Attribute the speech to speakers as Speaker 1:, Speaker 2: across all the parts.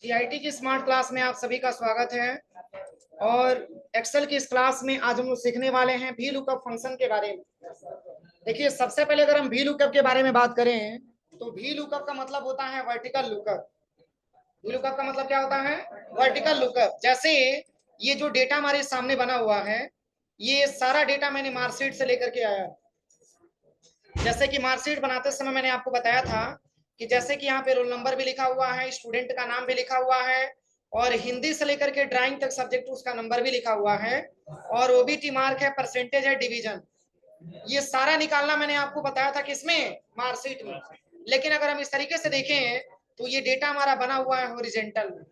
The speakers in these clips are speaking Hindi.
Speaker 1: जीआईटी की स्मार्ट क्लास में आप सभी का स्वागत है। और एक्सेल की इस क्लास में आज हम लोग सीखने वाले हैं वी लुकअप फंक्शन के बारे में। देखिए, सबसे पहले अगर हम वी लुकअप के बारे में बात करें तो वी लुकअप का मतलब होता है वर्टिकल लुकअप। वी लुकअप का मतलब क्या होता है? Vertical lookup. जैसे ये जो डेटा हमारे सामने बना हुआ है, ये सारा डेटा मैंने मार्कशीट से लेकर के आया। जैसे कि मार्कशीट बनाते समय मैंने आपको बताया था कि जैसे कि यहाँ पे रोल नंबर भी लिखा हुआ है, स्टूडेंट का नाम भी लिखा हुआ है, और हिंदी से लेकर के ड्राइंग तक सब्जेक्ट उसका नंबर भी लिखा हुआ है, और ओबीटी मार्क है, परसेंटेज है, डिवीजन। ये सारा निकालना मैंने आपको बताया था किसमें? मार्कशीट में। लेकिन अगर हम इस तरीके से देखें तो ये डेटा हमारा बना हुआ है हॉरिजॉन्टल में।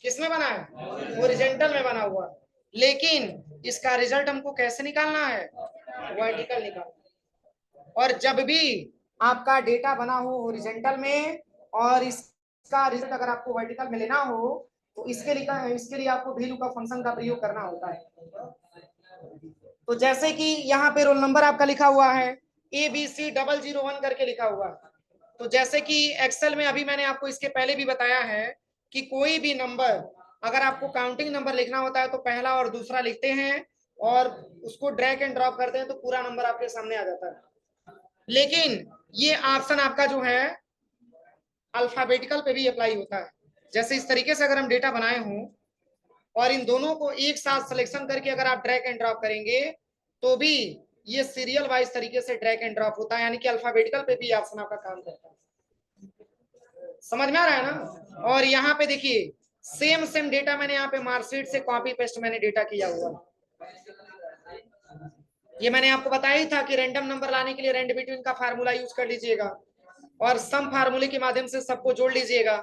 Speaker 1: किसमें बना है? हॉरिजॉन्टल में बना हुआ। लेकिन इसका रिजल्ट हमको कैसे निकालना है? वर्टिकल निकालना। और जब भी आपका डेटा बना हो हॉरिजॉन्टल में और इसका रिजल्ट अगर आपको वर्टिकल में लेना हो तो इसके लिए आपको वी लुकअप फंक्शन का प्रयोग करना होता है। तो जैसे कि यहाँ पे रोल नंबर आपका लिखा हुआ है ABC0001 करके लिखा हुआ है। तो जैसे कि एक्सेल में अभी मैंने आपको इसके पहले भी बताया है कि कोई भी नंबर अगर आपको काउंटिंग नंबर लिखना होता है तो पहला और दूसरा लिखते हैं और उसको ड्रैग एंड ड्रॉप करते हैं तो पूरा नंबर आपके सामने आ जाता है। लेकिन ये ऑप्शन आपका जो है अल्फाबेटिकल पे भी अप्लाई होता है। जैसे इस तरीके से अगर हम डेटा बनाए हों और इन दोनों को एक साथ सिलेक्शन करके अगर आप ड्रैग एंड ड्रॉप करेंगे तो भी ये सीरियल वाइज तरीके से ड्रैग एंड ड्रॉप होता है, यानी कि अल्फाबेटिकल पे भी ऑप्शन आपका काम करता है। समझ में आ रहा है ना? और यहाँ पे देखिए सेम डेटा मैंने यहाँ पे मार्कशीट से कॉपी पेस्ट मैंने डेटा किया हुआ। ये मैंने आपको बताया ही था कि रैंडम नंबर लाने के लिए रैंड बिटवीन का फार्मूला यूज कर लीजिएगा और सम फार्मूले के माध्यम से सबको जोड़ लीजिएगा।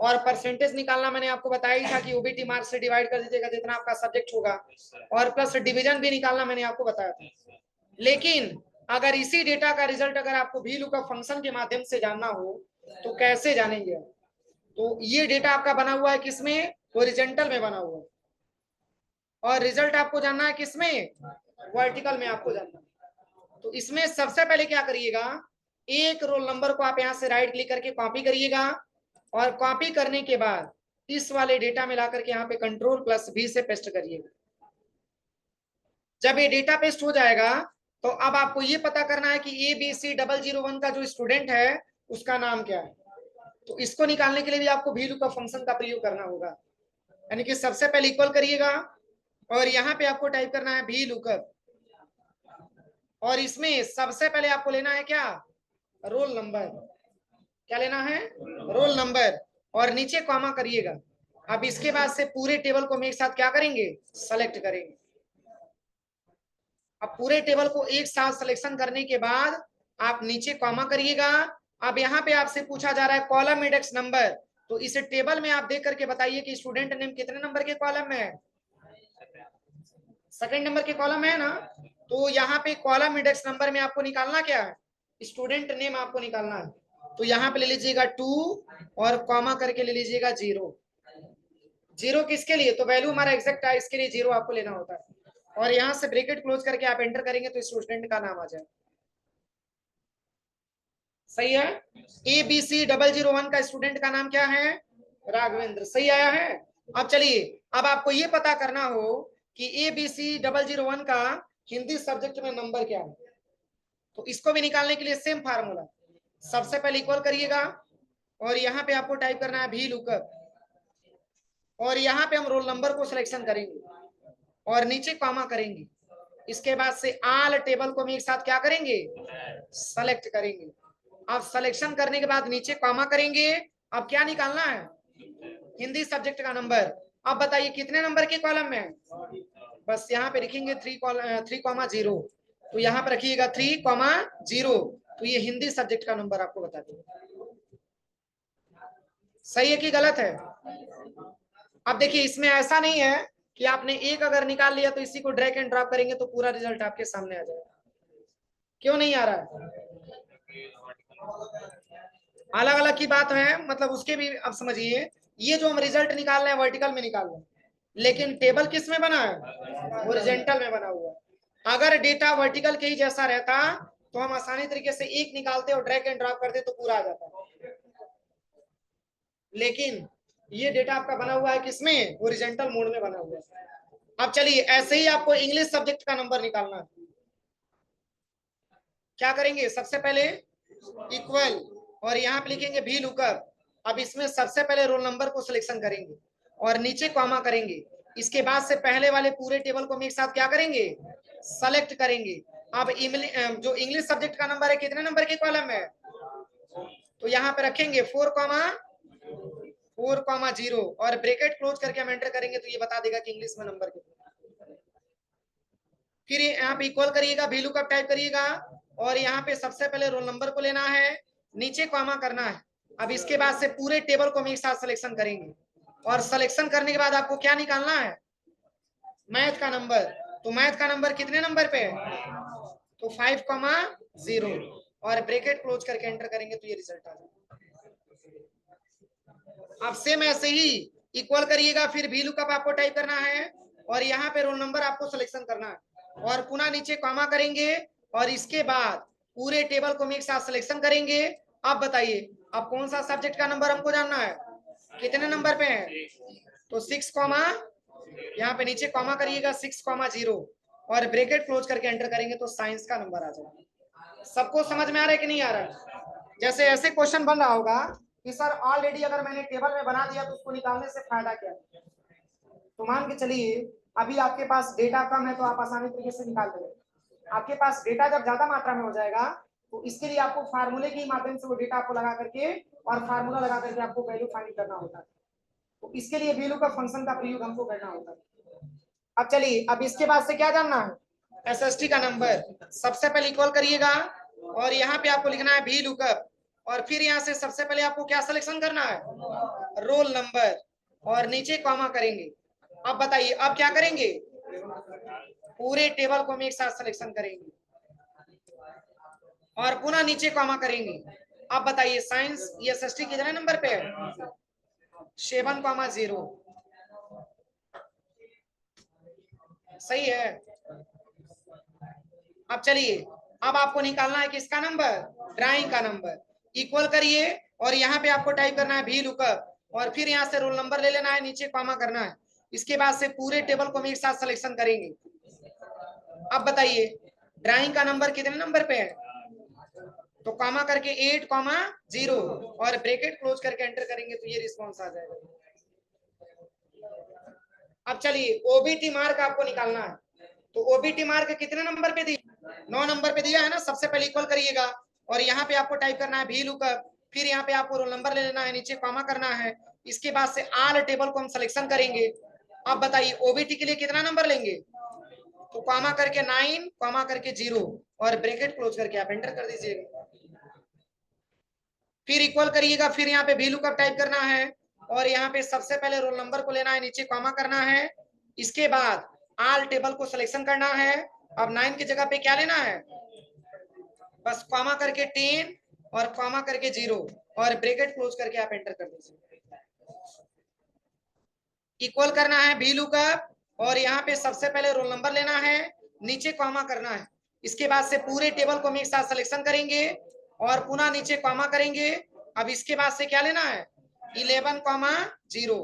Speaker 1: और परसेंटेज निकालना मैंने आपको बताया ही था कि ओबीटी मार्क्स से डिवाइड कर दीजिएगा जितना आपका सब्जेक्ट होगा, और प्लस डिवीजन भी निकालना मैंने आपको बताया था। लेकिन अगर इसी डेटा का रिजल्ट अगर आपको वी लुकअप फंक्शन के माध्यम से जानना हो तो कैसे जानेंगे? तो ये डेटा आपका बना हुआ है किसमें? हॉरिजॉन्टल में बना हुआ है। और रिजल्ट आपको जानना है किसमें? वर्टिकल में आपको जानना है। तो इसमें सबसे पहले क्या करिएगा, एक रोल नंबर को आप यहां से राइट क्लिक करके कॉपी करिएगा, और कॉपी करने के बाद इस वाले डेटा में लाकर के यहाँ पे कंट्रोल+V से पेस्ट करिएगा। जब ये डेटा पेस्ट हो जाएगा तो अब आपको ये पता करना है कि ABC0001 का जो स्टूडेंट है उसका नाम क्या है। तो इसको निकालने के लिए भी आपको वी लुकअप फंक्शन का प्रयोग करना होगा। यानी कि सबसे पहले इक्वल करिएगा और यहाँ पे आपको टाइप करना है वी लुकअप, और इसमें सबसे पहले आपको लेना है क्या? Roll number. क्या लेना है? Roll number. और नीचे कॉमा करिएगा। अब इसके बाद से पूरे टेबल को हम एक साथ क्या करेंगे? सेलेक्ट करेंगे। अब पूरे टेबल को एक साथ सिलेक्शन करने के बाद आप नीचे कॉमा करिएगा। अब यहाँ पे आपसे पूछा जा रहा है कॉलम इंडेक्स नंबर, तो इस टेबल में आप देख करके बताइए कि स्टूडेंट नेम कितने नंबर के कॉलम में है? सेकंड नंबर के कॉलम है ना? तो यहाँ पे कॉलम इंडेक्स नंबर में आपको निकालना क्या है? स्टूडेंट नेम आपको निकालना है। तो यहाँ पे ले लीजिएगा 2 और कॉमा करके ले लीजिएगा 0। 0 किसके लिए? तो वैल्यू हमारा एग्जैक्ट है, इसके लिए 0 आपको लेना होता है। और यहाँ से ब्रैकेट क्लोज करके आप एंटर करेंगे तो स्टूडेंट का नाम आ जाए। सही है? ABC0001 का स्टूडेंट का नाम क्या है? राघवेंद्र। सही आया है? अब चलिए, अब आपको ये पता करना हो कि ABC0001 का हिंदी सब्जेक्ट में नंबर क्या है। तो इसको भी निकालने के लिए सेम फार्मूला, सबसे पहले इक्वल करिएगा और यहाँ पे आपको टाइप करना है वी लुकअप, और यहाँ पे हम रोल नंबर को सिलेक्शन करेंगे और नीचे कॉमा करेंगे। इसके बाद से ऑल टेबल को हम एक साथ क्या करेंगे? सेलेक्ट करेंगे। अब सिलेक्शन करने के बाद नीचे कॉमा करेंगे। अब क्या निकालना है? हिंदी सब्जेक्ट का नंबर। अब बताइए कितने नंबर के कॉलम में है? बस यहाँ पे लिखेंगे 3,0। तो यहाँ पे रखिएगा 3,0। तो ये हिंदी सब्जेक्ट का नंबर आपको बता देंगे। सही है कि गलत है? अब देखिए, इसमें ऐसा नहीं है कि आपने एक अगर निकाल लिया तो इसी को ड्रैग एंड ड्रॉप करेंगे तो पूरा रिजल्ट आपके सामने आ जाएगा। क्यों नहीं आ रहा है? अलग अलग की बात है, मतलब उसके भी अब समझिए। ये जो हम रिजल्ट निकाल रहे हैं वर्टिकल में निकाल रहे हैं, लेकिन टेबल किस में बना है? हॉरिजॉन्टल में बना हुआ है। अगर डेटा वर्टिकल के ही जैसा रहता तो हम आसानी तरीके से एक निकालते और ड्रैग एंड ड्रॉप करते तो पूरा आ जाता। लेकिन ये डेटा आपका बना हुआ है किसमें, हॉरिजॉन्टल मोड में बना हुआ है। अब चलिए ऐसे ही आपको इंग्लिश सब्जेक्ट का नंबर निकालना है। क्या करेंगे, सबसे पहले इक्वल और यहाँ पे लिखेंगे भी लुकअप। अब इसमें सबसे पहले रोल नंबर को सिलेक्शन करेंगे और नीचे कॉमा करेंगे। इसके बाद से पहले वाले पूरे टेबल को हम एक साथ क्या करेंगे, सेलेक्ट करेंगे। अब जो इंग्लिश सब्जेक्ट का नंबर है कितने नंबर के कॉलम में, तो यहाँ पे रखेंगे 4,0 और ब्रैकेट क्लोज करके हम एंटर करेंगे तो ये बता देगा कि इंग्लिश में नंबर कितना। फिर यहाँ पे इक्वल करिएगा, भी लुकअप टाइप करिएगा और यहाँ पे सबसे पहले रोल नंबर को लेना है, नीचे कॉमा करना है। अब इसके बाद से पूरे टेबल को हम एक साथ सिलेक्शन करेंगे और सिलेक्शन करने के बाद आपको क्या निकालना है, मैथ का नंबर। तो मैथ का नंबर कितने नंबर पे है, तो 5,0 और ब्रैकेट क्लोज करके एंटर करेंगे तो ये रिजल्ट आ जाएगा। अब सेम ऐसे ही इक्वल करिएगा, फिर भी लुकअप आपको टाइप करना है और यहाँ पे रोल नंबर आपको सिलेक्शन करना है और पुनः नीचे कॉमा करेंगे और इसके बाद पूरे टेबल को हम एक साथ सिलेक्शन करेंगे। अब बताइए अब कौन सा सब्जेक्ट का नंबर हमको जानना है, कितने नंबर पे है, तो 6, यहाँ पे नीचे कॉमा करिएगा 6,0 और ब्रैकेट क्लोज करके एंटर करेंगे तो साइंस का नंबर आ जाएगा। सबको समझ में आ रहा है कि नहीं आ रहा है। जैसे ऐसे क्वेश्चन बन रहा होगा कि सर ऑलरेडी अगर मैंने टेबल में बना दिया तो उसको निकालने से फायदा क्या है। तो मान के चलिए अभी आपके पास डेटा कम है तो आप आसानी तरीके से निकाल देंगे। आपके पास डेटा जब ज्यादा मात्रा में हो जाएगा तो इसके लिए आपको फार्मूले के माध्यम से वो डेटा आपको लगा करके और फार्मूला लगा करके आपको वैल्यू फाइंड करना होता है। तो इसके लिए वैल्यू का फंक्शन का प्रयोग हमको करना होता है। अब चलिए अब इसके बाद से क्या जानना है, एसएसटी का नंबर। सबसे पहले इक्वल करिएगा और यहाँ पे आपको लिखना है भी लुकअप और फिर यहाँ से सबसे पहले आपको क्या सिलेक्शन करना है, रोल नंबर और नीचे कॉमा करेंगे। अब बताइए अब क्या करेंगे, पूरे टेबल को हम एक साथ सिलेक्शन करेंगे और पुनः नीचे कॉमा करेंगे। अब बताइए साइंस एसएसटी कितने नंबर पे है, 7,0 सही है। अब चलिए अब आपको निकालना है किसका नंबर, ड्राइंग का नंबर। इक्वल करिए और यहाँ पे आपको टाइप करना है भी लुकअप और फिर यहाँ से रोल नंबर ले लेना है, नीचे कॉमा करना है। इसके बाद से पूरे टेबल को हम एक साथ सिलेक्शन करेंगे। अब बताइए ड्राइंग का नंबर कितने नंबर पे है, तो कॉमा करके 8,0 और ब्रैकेट क्लोज करके एंटर करेंगे तो ये रिस्पॉन्स आ जाएगा। अब चलिए ओबीटी मार्क आपको निकालना है। तो ओबीटी मार्क कितने नंबर पे दिया, 9 नंबर पे दिया है ना। सबसे पहले इक्वल करिएगा और यहाँ पे आपको टाइप करना है भी लुकअप, फिर यहाँ पे आपको रोल नंबर ले लेना है, नीचे कॉमा करना है। इसके बाद से ऑल टेबल को हम सिलेक्शन करेंगे। अब बताइए ओबीटी के लिए कितना नंबर लेंगे, तो कॉमा करके 9, कॉमा करके 0 और ब्रैकेट क्लोज करके आप एंटर कर दीजिएगा। फिर इक्वल करिएगा, फिर यहाँ पे भी लुकअप टाइप करना है और यहाँ पे सबसे पहले रोल नंबर को लेना है, नीचे कॉमा करना है। इसके बाद ऑल टेबल को सिलेक्शन करना है। अब 9 की जगह पे क्या लेना है, बस कॉमा करके 10 और कॉमा करके 0 और ब्रैकेट क्लोज करके आप एंटर कर दीजिए। इक्वल करना है भी लुकअप और यहाँ पे सबसे पहले रोल नंबर लेना है, नीचे कॉमा करना है। इसके बाद से पूरे टेबल को हम एक साथ सिलेक्शन करेंगे और पुनः नीचे कॉमा करेंगे। अब इसके बाद से क्या लेना है, 11,0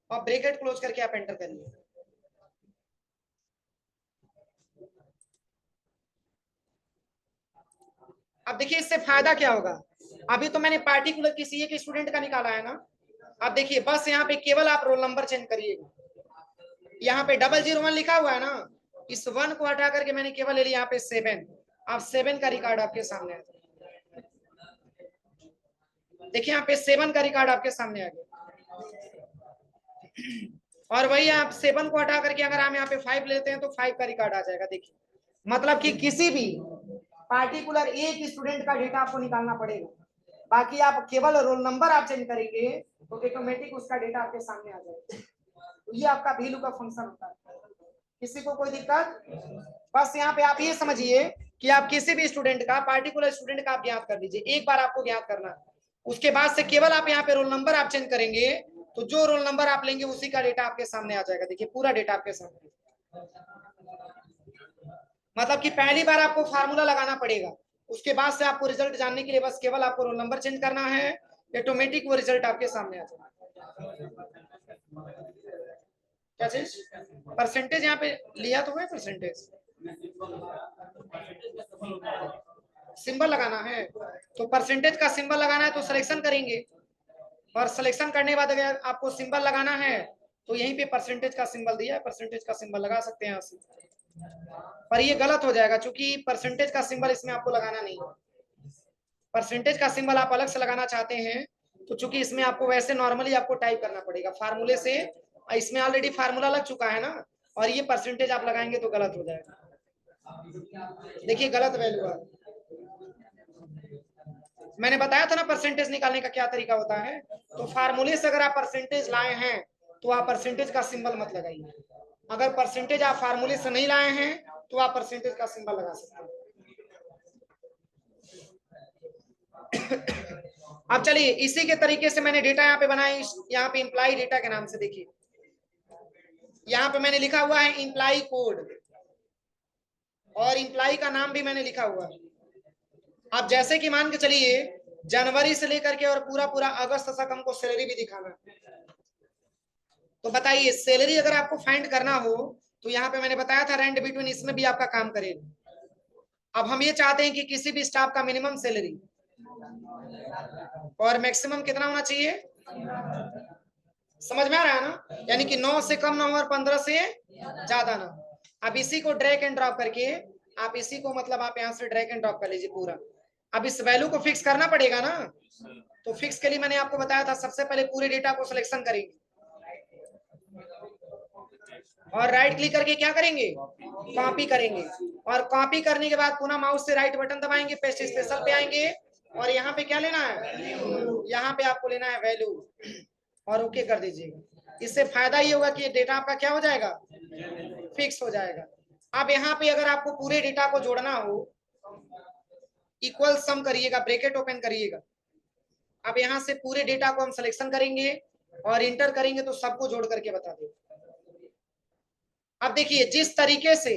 Speaker 1: और ब्रैकेट क्लोज करके आप एंटर करिए। अब देखिए इससे फायदा क्या होगा, अभी तो मैंने पार्टिकुलर किसी एक स्टूडेंट का निकाला है ना। अब देखिए बस यहाँ पे केवल आप रोल नंबर चेंज करिएगा। यहाँ पे 001 लिखा हुआ है ना, इस 1 को हटा करके मैंने केवल ले लिया यहाँ पे 7। अब 7 का रिकॉर्ड आपके सामने आ गया। देखिए यहाँ पे 7 का रिकॉर्ड आपके सामने आ गया और वही आप 7 को हटा करके अगर हम यहाँ पे 5 लेते हैं तो 5 का रिकॉर्ड आ जाएगा। देखिए मतलब कि किसी भी पार्टिकुलर एक स्टूडेंट का डेटा आपको निकालना पड़ेगा, बाकी आप केवल रोल नंबर आप चेंज करेंगे तो ऑटोमेटिक उसका डेटा आपके सामने आ जाएगा। तो ये आपका भी लुकअप फंक्शन होता है। किसी को कोई दिक्कत, बस यहाँ पे आप ये समझिए कि आप किसी भी स्टूडेंट का पार्टिकुलर स्टूडेंट का आप ज्ञात कर दीजिए, एक बार आपको ज्ञात करना है। उसके बाद से केवल आप यहाँ पे रोल नंबर आप चेंज करेंगे तो जो रोल नंबर आप लेंगे उसी का डेटा आपके सामने आ जाएगा। देखिए पूरा डेटा आपके सामने, मतलब कि पहली बार आपको फार्मूला लगाना पड़ेगा, उसके बाद से आपको रिजल्ट जानने के लिए बस केवल आपको रोल नंबर चेंज करना है, ऑटोमेटिक वो रिजल्ट आपके सामने आ जाएगा। क्या चीज? परसेंटेज यहाँ पे लिया तो है, परसेंटेज सिंबल लगाना है, तो परसेंटेज का सिंबल लगाना है तो सिलेक्शन करेंगे, और सिलेक्शन करने के बाद अगर आपको सिंबल लगाना है तो यहीं पे परसेंटेज का सिंबल दिया है, परसेंटेज का सिंबल लगा सकते हैं यहाँ से। पर ये गलत हो जाएगा क्योंकि परसेंटेज का सिंबल इसमें आपको लगाना नहीं है। परसेंटेज का सिंबल आप अलग से लगाना चाहते हैं तो चूंकि इसमें आपको वैसे नॉर्मली आपको टाइप करना पड़ेगा फार्मूले से, इसमें ऑलरेडी फार्मूला लग चुका है ना, और ये परसेंटेज आप लगाएंगे तो गलत हो जाएगा। देखिए गलत वैल्यू है। मैंने बताया था ना परसेंटेज निकालने का क्या तरीका होता है, तो फार्मूले से अगर आप परसेंटेज लाए हैं तो आप परसेंटेज का सिंबल मत लगाइए, अगर परसेंटेज आप फार्मूले से नहीं लाए हैं तो आप परसेंटेज का सिंबल लगा सकते हैं। अब चलिए इसी के तरीके से मैंने डेटा यहाँ पे बनाई, यहाँ पे इंप्लाई डेटा के नाम से देखिए, यहाँ पे मैंने लिखा हुआ है इंप्लाई कोड, और इंप्लाई का नाम भी मैंने लिखा हुआ है। अब जैसे कि मान के चलिए जनवरी से लेकर के और पूरा पूरा अगस्त तक हमको सैलरी भी दिखाना है, तो बताइए सैलरी अगर आपको फाइंड करना हो तो यहाँ पे मैंने बताया था रेंट बिटवीन, इसमें भी आपका काम करेगा। अब हम ये चाहते हैं कि किसी भी स्टाफ का मिनिमम सैलरी और मैक्सिमम कितना होना चाहिए, समझ में आ रहा है ना, यानी कि 9 से कम ना हो और 15 से ज्यादा ना। अब इसी को ड्रैग एंड ड्रॉप करके आप इसी को मतलब आप यहाँ से ड्रैग एंड ड्रॉप कर लीजिए पूरा। अब इस वैल्यू को फिक्स करना पड़ेगा ना, तो फिक्स के लिए मैंने आपको बताया था सबसे पहले पूरे डेटा को सिलेक्शन करेंगे और राइट क्लिक करके क्या करेंगे, कॉपी करेंगे, और कॉपी करने के बाद पुनः माउस से राइट बटन दबाएंगे, पेस्ट स्पेशल पे आएंगे, और यहाँ पे क्या लेना है, यहाँ पे आपको लेना है वैल्यू, और ओके कर दीजिएगा। इससे फायदा ये होगा कि डेटा आपका क्या हो जाएगा, फिक्स हो जाएगा। अब यहाँ पे अगर आपको पूरे डेटा को जोड़ना हो, इक्वल सम करिएगा, ब्रैकेट ओपन करिएगा। अब यहाँ से पूरे डेटा को हम सिलेक्शन करेंगे और इंटर करेंगे तो सबको जोड़ करके बता देगा। अब देखिए जिस तरीके से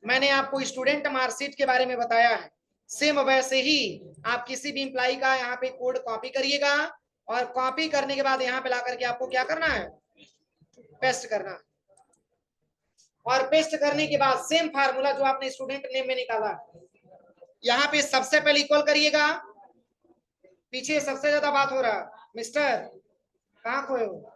Speaker 1: मैंने आपको स्टूडेंट मार्कशीट के बारे में बताया है, सेम वैसे ही आप किसी भी इंप्लाई का यहाँ पे कोड कॉपी करिएगा, और कॉपी करने के बाद यहाँ पे ला करके आपको क्या करना है, पेस्ट करना है, और पेस्ट करने के बाद सेम फार्मूला जो आपने स्टूडेंट नेम में निकाला यहाँ पे सबसे पहले इक्वल करिएगा। पीछे सबसे ज्यादा बात हो रहा है, मिस्टर कहाँ खोए हो,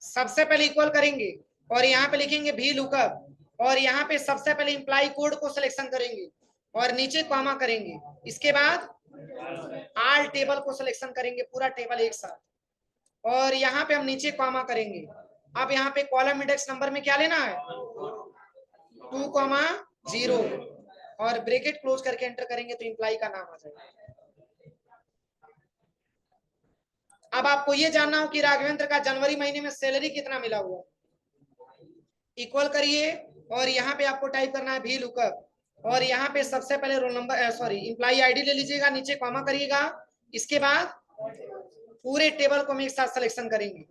Speaker 1: सबसे पहले इक्वल करेंगे और यहाँ पे लिखेंगे भी लुकअप, और यहाँ पे सबसे पहले इंप्लाई कोड को सिलेक्शन करेंगे और नीचे कॉमा करेंगे, इसके बाद ऑल टेबल को सिलेक्शन करेंगे, पूरा टेबल एक साथ, और यहाँ पे हम नीचे कॉमा करेंगे। अब यहाँ पे कॉलम इंडेक्स नंबर में क्या लेना है, 2,0 और ब्रैकेट क्लोज करके एंटर करेंगे तो इंप्लाई का नाम आ जाएगा। अब आपको ये जानना हो कि राघवेंद्र का जनवरी महीने में सैलरी कितना मिला हुआ, इक्वल करिए और यहाँ पे आपको टाइप करना है भी लुकअप, और यहाँ पे सबसे पहले roll number sorry imply ID ले लीजिएगा, नीचे कॉमा करिएगा, इसके बाद पूरे टेबल को हम एक साथ सिलेक्शन करेंगे,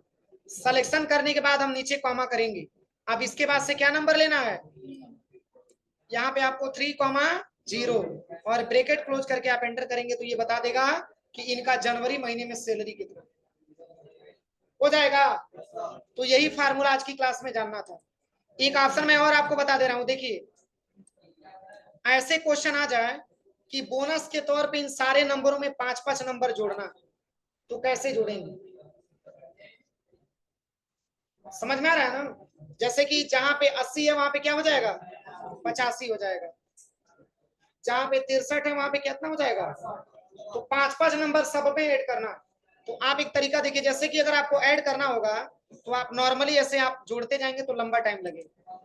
Speaker 1: सिलेक्शन करने के बाद हम नीचे कॉमा करेंगे। अब इसके बाद से क्या नंबर लेना है, यहाँ पे आपको 3,0 और ब्रैकेट क्लोज करके आप एंटर करेंगे तो ये बता देगा कि इनका जनवरी महीने में सैलरी कितना हो जाएगा। तो यही फार्मूला आज की क्लास में जानना था। एक ऑप्शन मैं और आपको बता दे रहा हूं, देखिए ऐसे क्वेश्चन आ जाए कि बोनस के तौर पे इन सारे नंबरों में 5-5 नंबर जोड़ना, तो कैसे जोड़ेंगे, समझ में आ रहा है ना, जैसे कि जहां पे 80 है वहां पे क्या हो जाएगा, 85 हो जाएगा, जहां पे 63 है वहां पे कितना हो जाएगा, तो 5-5 नंबर सब पे ऐड करना। तो आप एक तरीका देखिए, जैसे कि अगर आपको ऐड करना होगा तो आप नॉर्मली ऐसे आप जोड़ते जाएंगे तो लंबा टाइम लगेगा,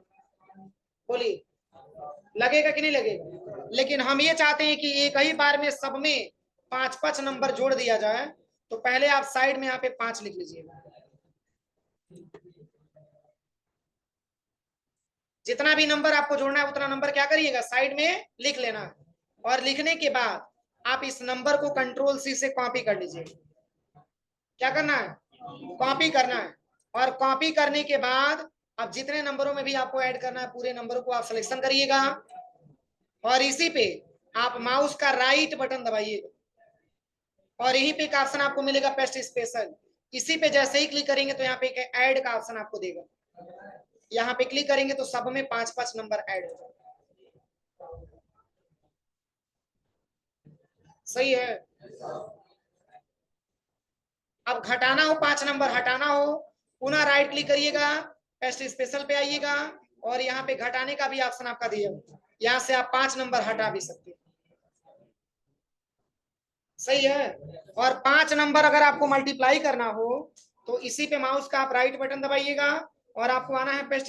Speaker 1: बोलिए लगेगा कि नहीं लगेगा, लेकिन हम ये चाहते हैं कि एक ही बार में सब में 5-5 नंबर जोड़ दिया जाए, तो पहले आप साइड में यहाँ पे 5 लिख लीजिएगा, जितना भी नंबर आपको जोड़ना है उतना नंबर क्या करिएगा साइड में लिख लेना है, और लिखने के बाद आप इस नंबर को कंट्रोल सी से कॉपी कर लीजिए। क्या करना है, कॉपी करना है, और कॉपी करने के बाद अब जितने नंबरों में भी आपको ऐड करना है पूरे नंबरों को आप सिलेक्शन करिएगा, और इसी पे आप माउस का राइट बटन दबाइएगा, और यहीं पे एक ऑप्शन आपको मिलेगा पेस्ट स्पेशल। इसी पे जैसे ही क्लिक करेंगे तो यहाँ पे एक ऐड का ऑप्शन आपको देगा, यहाँ पे क्लिक करेंगे तो सब में 5-5 नंबर ऐड हो जाएगा। सही है। अब घटाना हो 5 नंबर हटाना हो, पुनः राइट क्लिक करिएगा, पेस्ट स्पेशल पे आइएगा, और यहाँ पे घटाने का भी ऑप्शन आपका दिया, यहाँ से आप 5 नंबर हटा भी सकते हैं। सही है। और 5 नंबर अगर आपको मल्टीप्लाई करना हो तो इसी पे माउस का आप राइट बटन दबाइएगा, और आपको आना है पेस्ट